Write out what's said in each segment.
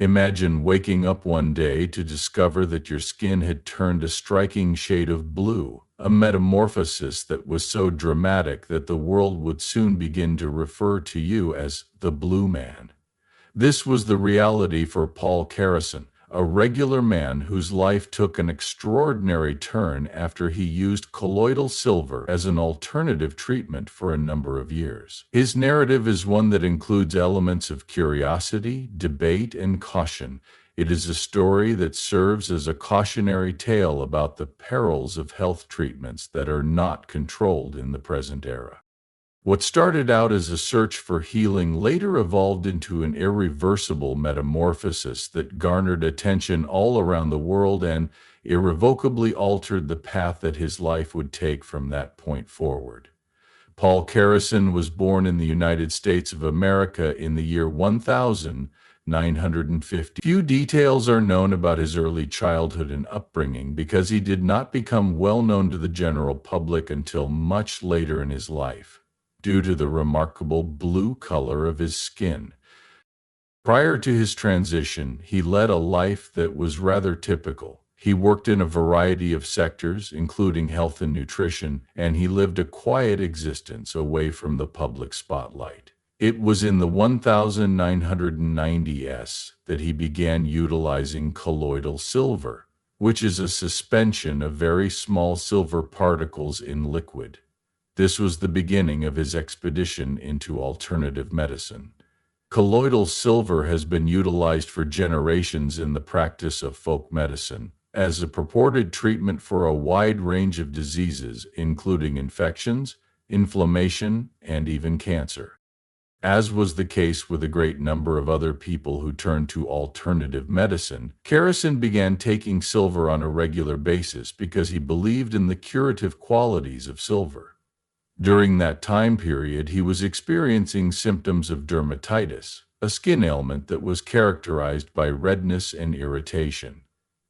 Imagine waking up one day to discover that your skin had turned a striking shade of blue, a metamorphosis that was so dramatic that the world would soon begin to refer to you as the Blue Man. This was the reality for Paul Karason, a regular man whose life took an extraordinary turn after he used colloidal silver as an alternative treatment for a number of years. His narrative is one that includes elements of curiosity, debate, and caution. It is a story that serves as a cautionary tale about the perils of health treatments that are not controlled in the present era. What started out as a search for healing later evolved into an irreversible metamorphosis that garnered attention all around the world and irrevocably altered the path that his life would take from that point forward. Paul Karason was born in the United States of America in the year 1950. Few details are known about his early childhood and upbringing because he did not become well known to the general public until much later in his life, due to the remarkable blue color of his skin. Prior to his transition, he led a life that was rather typical. He worked in a variety of sectors, including health and nutrition, and he lived a quiet existence away from the public spotlight. It was in the 1990s that he began utilizing colloidal silver, which is a suspension of very small silver particles in liquid. This was the beginning of his expedition into alternative medicine. Colloidal silver has been utilized for generations in the practice of folk medicine as a purported treatment for a wide range of diseases, including infections, inflammation, and even cancer. As was the case with a great number of other people who turned to alternative medicine, Karason began taking silver on a regular basis because he believed in the curative qualities of silver. During that time period, he was experiencing symptoms of dermatitis, a skin ailment that was characterized by redness and irritation.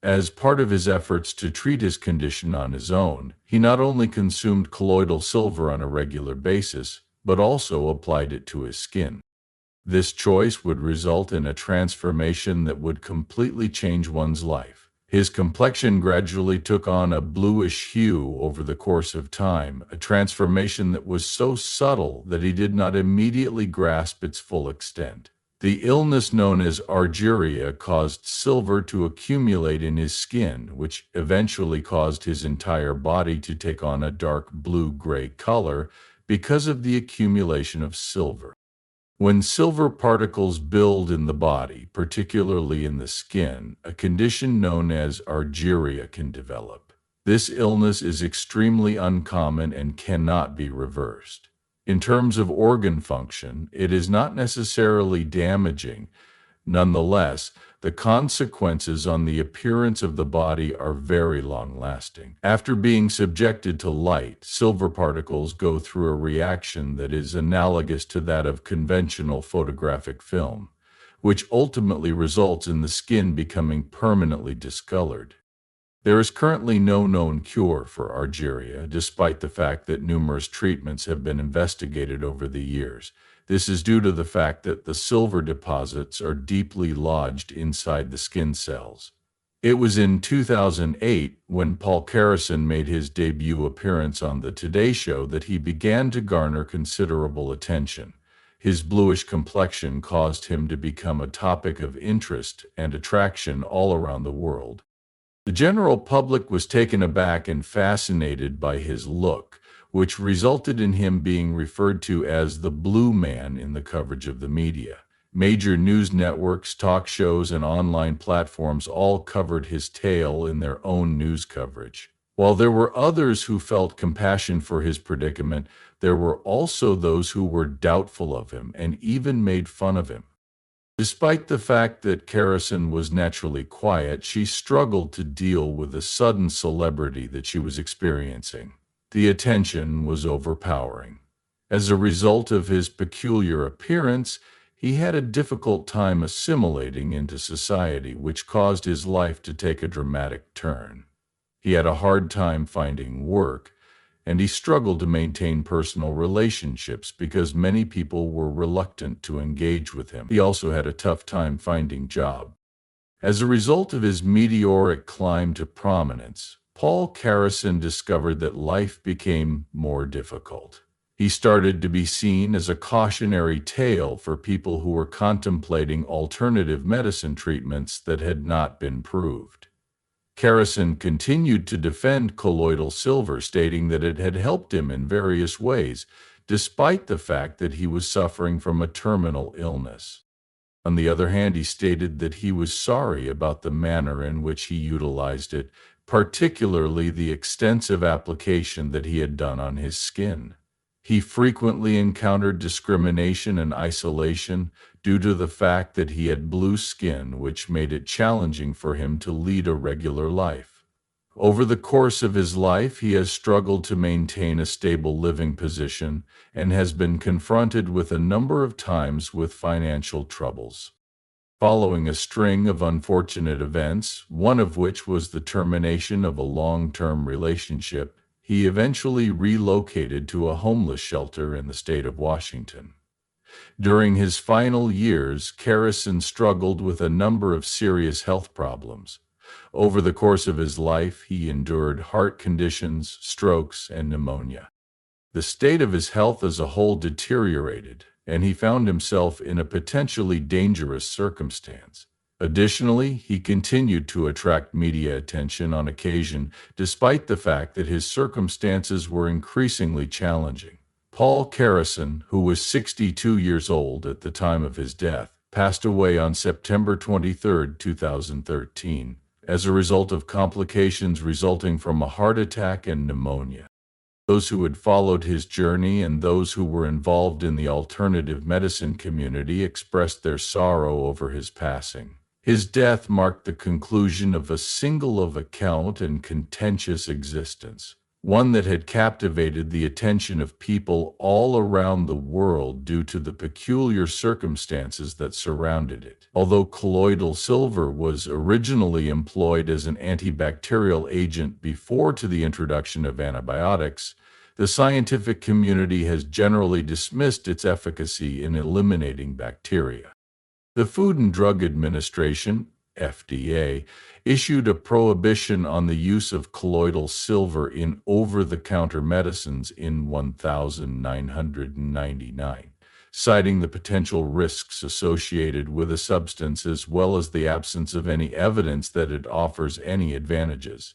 As part of his efforts to treat his condition on his own, he not only consumed colloidal silver on a regular basis, but also applied it to his skin. This choice would result in a transformation that would completely change one's life. His complexion gradually took on a bluish hue over the course of time, a transformation that was so subtle that he did not immediately grasp its full extent. The illness known as argyria caused silver to accumulate in his skin, which eventually caused his entire body to take on a dark blue-gray color because of the accumulation of silver. When silver particles build in the body, particularly in the skin, a condition known as argyria can develop. This illness is extremely uncommon and cannot be reversed. In terms of organ function, it is not necessarily damaging. Nonetheless, the consequences on the appearance of the body are very long-lasting. After being subjected to light, silver particles go through a reaction that is analogous to that of conventional photographic film, which ultimately results in the skin becoming permanently discolored. There is currently no known cure for argyria, despite the fact that numerous treatments have been investigated over the years. This is due to the fact that the silver deposits are deeply lodged inside the skin cells. It was in 2008, when Paul Karason made his debut appearance on The Today Show, that he began to garner considerable attention. His bluish complexion caused him to become a topic of interest and attraction all around the world. The general public was taken aback and fascinated by his look, which resulted in him being referred to as the Blue Man in the coverage of the media. Major news networks, talk shows, and online platforms all covered his tale in their own news coverage. While there were others who felt compassion for his predicament, there were also those who were doubtful of him and even made fun of him. Despite the fact that Karason was naturally quiet, she struggled to deal with the sudden celebrity that she was experiencing. The attention was overpowering. As a result of his peculiar appearance, he had a difficult time assimilating into society, which caused his life to take a dramatic turn. He had a hard time finding work, and he struggled to maintain personal relationships because many people were reluctant to engage with him. He also had a tough time finding jobs. As a result of his meteoric climb to prominence, Paul Karason discovered that life became more difficult. He started to be seen as a cautionary tale for people who were contemplating alternative medicine treatments that had not been proved. Karason continued to defend colloidal silver, stating that it had helped him in various ways, despite the fact that he was suffering from a terminal illness. On the other hand, he stated that he was sorry about the manner in which he utilized it, particularly the extensive application that he had done on his skin. He frequently encountered discrimination and isolation due to the fact that he had blue skin, which made it challenging for him to lead a regular life. Over the course of his life, he has struggled to maintain a stable living position and has been confronted with a number of times with financial troubles. Following a string of unfortunate events, one of which was the termination of a long-term relationship, he eventually relocated to a homeless shelter in the state of Washington. During his final years, Karason struggled with a number of serious health problems. Over the course of his life, he endured heart conditions, strokes, and pneumonia. The state of his health as a whole deteriorated, and he found himself in a potentially dangerous circumstance. Additionally, he continued to attract media attention on occasion, despite the fact that his circumstances were increasingly challenging. Paul Karason, who was 62 years old at the time of his death, passed away on September 23, 2013, as a result of complications resulting from a heart attack and pneumonia. Those who had followed his journey and those who were involved in the alternative medicine community expressed their sorrow over his passing. His death marked the conclusion of a single account and contentious existence, one that had captivated the attention of people all around the world due to the peculiar circumstances that surrounded it. Although colloidal silver was originally employed as an antibacterial agent before to the introduction of antibiotics, the scientific community has generally dismissed its efficacy in eliminating bacteria. The Food and Drug Administration, FDA, issued a prohibition on the use of colloidal silver in over-the-counter medicines in 1999, citing the potential risks associated with the substance as well as the absence of any evidence that it offers any advantages.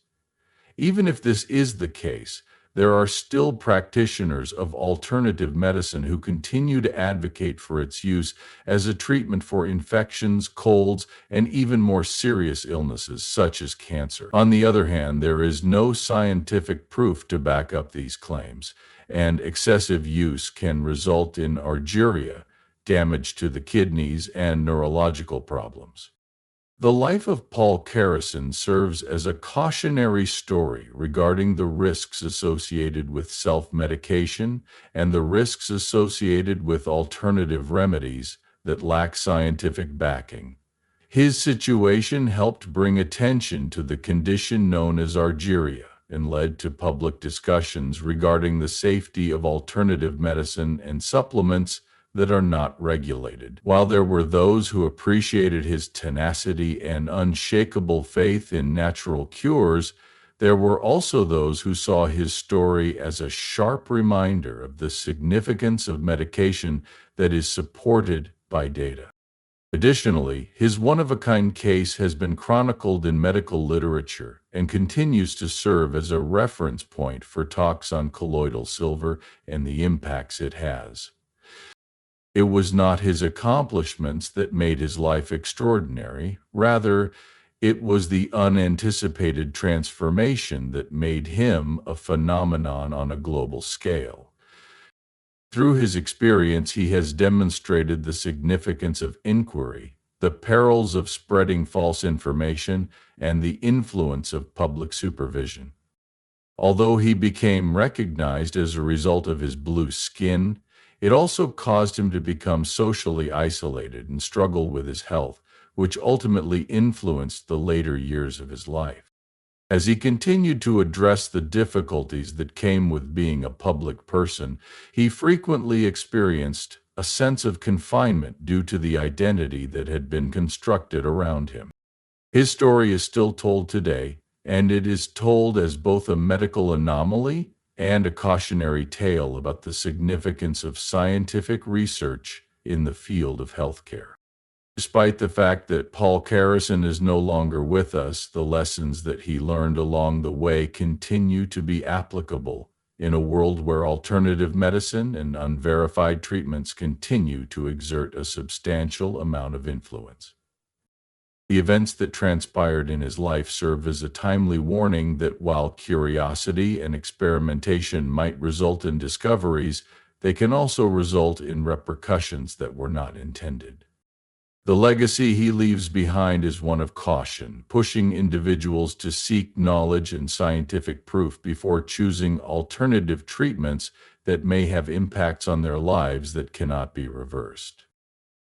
Even if this is the case, there are still practitioners of alternative medicine who continue to advocate for its use as a treatment for infections, colds, and even more serious illnesses such as cancer. On the other hand, there is no scientific proof to back up these claims, and excessive use can result in argyria, damage to the kidneys, and neurological problems. The life of Paul Karason serves as a cautionary story regarding the risks associated with self-medication and the risks associated with alternative remedies that lack scientific backing. His situation helped bring attention to the condition known as argyria and led to public discussions regarding the safety of alternative medicine and supplements that are not regulated. While there were those who appreciated his tenacity and unshakable faith in natural cures, there were also those who saw his story as a sharp reminder of the significance of medication that is supported by data. Additionally, his one-of-a-kind case has been chronicled in medical literature and continues to serve as a reference point for talks on colloidal silver and the impacts it has. It was not his accomplishments that made his life extraordinary. Rather, it was the unanticipated transformation that made him a phenomenon on a global scale. Through his experience, he has demonstrated the significance of inquiry, the perils of spreading false information, and the influence of public supervision. Although he became recognized as a result of his blue skin, it also caused him to become socially isolated and struggle with his health, which ultimately influenced the later years of his life. As he continued to address the difficulties that came with being a public person, he frequently experienced a sense of confinement due to the identity that had been constructed around him. His story is still told today, and it is told as both a medical anomaly and a cautionary tale about the significance of scientific research in the field of healthcare. Despite the fact that Paul Karason is no longer with us, the lessons that he learned along the way continue to be applicable in a world where alternative medicine and unverified treatments continue to exert a substantial amount of influence. The events that transpired in his life serve as a timely warning that while curiosity and experimentation might result in discoveries, they can also result in repercussions that were not intended. The legacy he leaves behind is one of caution, pushing individuals to seek knowledge and scientific proof before choosing alternative treatments that may have impacts on their lives that cannot be reversed.